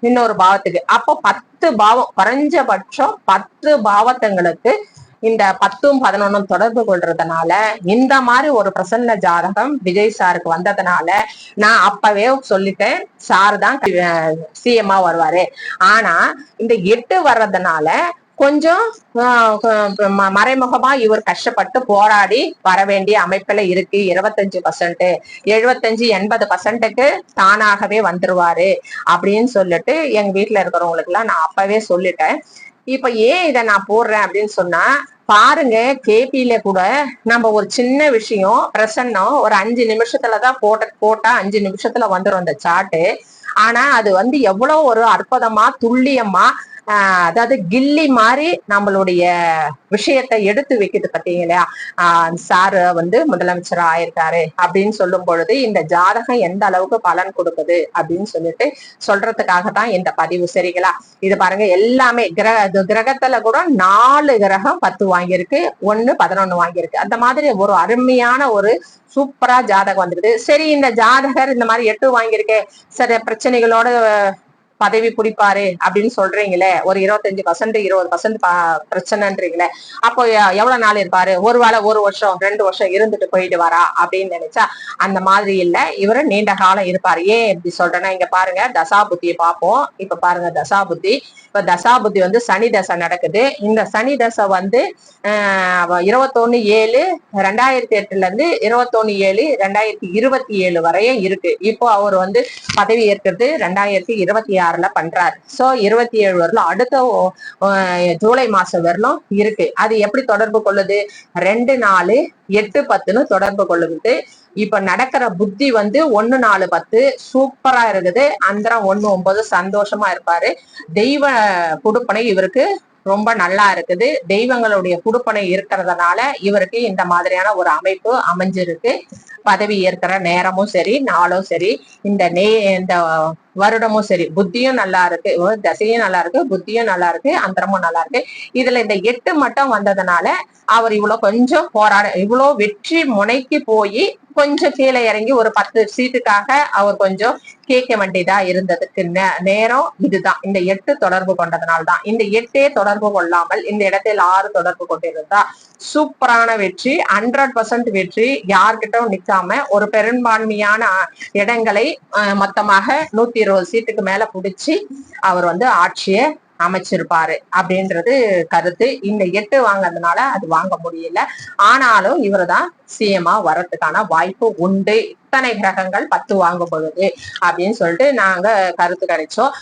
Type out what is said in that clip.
இன்னொரு பாவத்துக்கு. அப்போ 10 பாவம், குறைஞ்சபட்சம் 10 பாவத்தங்களுக்கு இந்த 10ம் 11ம் தொடர்பு கொள்றதுனால இந்த மாதிரி ஒரு பிரசன்ன ஜாதகம் விஜய் சாருக்கு வந்ததுனால நான் அப்பவே சொல்லிட்டேன், சார் தான் சிஎம்மா வருவாரு. ஆனா இந்த 8 வர்றதுனால கொஞ்சம் மறைமுகமா இவர் கஷ்டப்பட்டு போராடி வர வேண்டிய அமைப்புல இருக்கு. 25%, 75-80%க்கு தானாகவே வந்துருவாரு அப்படின்னு சொல்லிட்டு எங்க வீட்டுல இருக்கிறவங்களுக்கு எல்லாம் நான் அப்பவே சொல்லிட்டேன். இப்ப ஏன் இதை நான் போடுறேன் அப்படின்னு சொன்னா, பாருங்க, கேபில கூட நம்ம ஒரு சின்ன விஷயம் பிரசன்னம் ஒரு 5 நிமிஷத்துலதான் போட்டா 5 நிமிஷத்துல வந்துடும் அந்த சார்ட்டு. ஆனா அது எவ்வளவு ஒரு அற்புதமா துல்லியமா அதாவது கில்லி மாதிரி நம்மளுடைய விஷயத்தை எடுத்து வைக்குது பார்த்தீங்களா. சாரு முதலமைச்சர் ஆயிருக்காரு அப்படின்னு சொல்லும் பொழுது இந்த ஜாதகம் எந்த அளவுக்கு பலன் கொடுக்குது அப்படின்னு சொல்லிட்டு சொல்றதுக்காக தான் இந்த பதிவு. சரிங்களா? இது பாருங்க, எல்லாமே கிரகத்துல கூட 4 கிரகம் 10 வாங்கியிருக்கு, 1 11 வாங்கியிருக்கு. அந்த மாதிரி ஒரு அருமையான ஒரு சூப்பரா ஜாதகம் வந்துருது. சரி, இந்த ஜாதகர் இந்த மாதிரி 8 வாங்கியிருக்கே, சரி பிரச்சனைகளோட பதவி பிடிப்பாரு அப்படின்னு சொல்றீங்களே, ஒரு 25% 20% பிரச்சனைன்றீங்களே, அப்போ எவ்வளவு நாள் இருப்பாரு? ஒருவேளை 1 வருஷம் 2 வருஷம் இருந்துட்டு போயிட்டு வரா அப்படின்னு நினைச்சா அந்த மாதிரி இல்ல, இவரு நீண்ட காலம் இருப்பாரு. ஏன் இப்படி சொல்றேன்னா, இங்க பாருங்க, தசாபுத்தியை பார்ப்போம். இப்ப பாருங்க தசாபுத்தி. இப்ப தசாபுத்தி சனி தசை நடக்குது. இந்த சனி தசை 21/7/2008 இருந்து 21/7/2027 வரையும் இருக்கு. இப்போ அவர் பதவி ஏற்கிறது 2026 பண்றாரு. சோ 27 வரலும், அடுத்த ஜூலை மாசம் வரலும் இருக்கு. அது எப்படி தொடர்பு கொள்ளுது? 2 4 8 10 தொடர்பு கொள்ளுது. இப்ப நடக்கிற புத்தி 1 4 10 சூப்பரா இருக்குது. அந்தரம் 1 9 சந்தோஷமா இருப்பாரு. தெய்வ குடுப்பனை இவருக்கு ரொம்ப நல்லா இருக்குது. தெய்வங்களுடைய குடுப்பனை இருக்கிறதுனால இவருக்கு இந்த மாதிரியான ஒரு அமைப்பு அமைஞ்சிருக்கு. பதவி ஏற்கிற நேரமும் சரி, நாளும் சரி, இந்த வருடமும் சரி, புத்தியும் நல்லா இருக்கு, தசையும் நல்லா இருக்கு, புத்தியும் நல்லா இருக்கு, அந்தரமும் நல்லா இருக்கு. இதுல இந்த 8 மட்டும் வந்ததுனால அவர் இவ்வளவு கொஞ்சம் இவ்வளவு வெற்றி முனைக்கு போய் கொஞ்சம் கீழே இறங்கி ஒரு 10 சீட்டுக்காக அவர் கொஞ்சம் கேட்க வேண்டியதா இருந்ததுக்கு நேரம் இதுதான். இந்த 8 தொடர்பு கொண்டதுனால்தான். இந்த 8 தொடர்பு கொள்ளாமல் இந்த இடத்தில் 6 தொடர்பு கொண்டிருந்தா சூப்பரான வெற்றி, 100% வெற்றி. யார்கிட்டும் நிக்காம ஒரு பெரும்பான்மையான இடங்களை மொத்தமாக 120 சீட்டுக்கு மேல புடிச்சு அவர் ஆட்சியை அமைச்சிருப்பாரு அப்படின்றது கருத்து. இந்த 8 வாங்கறதுனால அது வாங்க முடியல. ஆனாலும் இவரு தான் சிஎம்மா வரதுக்கான வாய்ப்பு உண்டு, இத்தனை கிரகங்கள் 10 வாங்க பொழுது அப்படின்னு சொல்லிட்டு நாங்க கருத்து கிடைச்சோம்.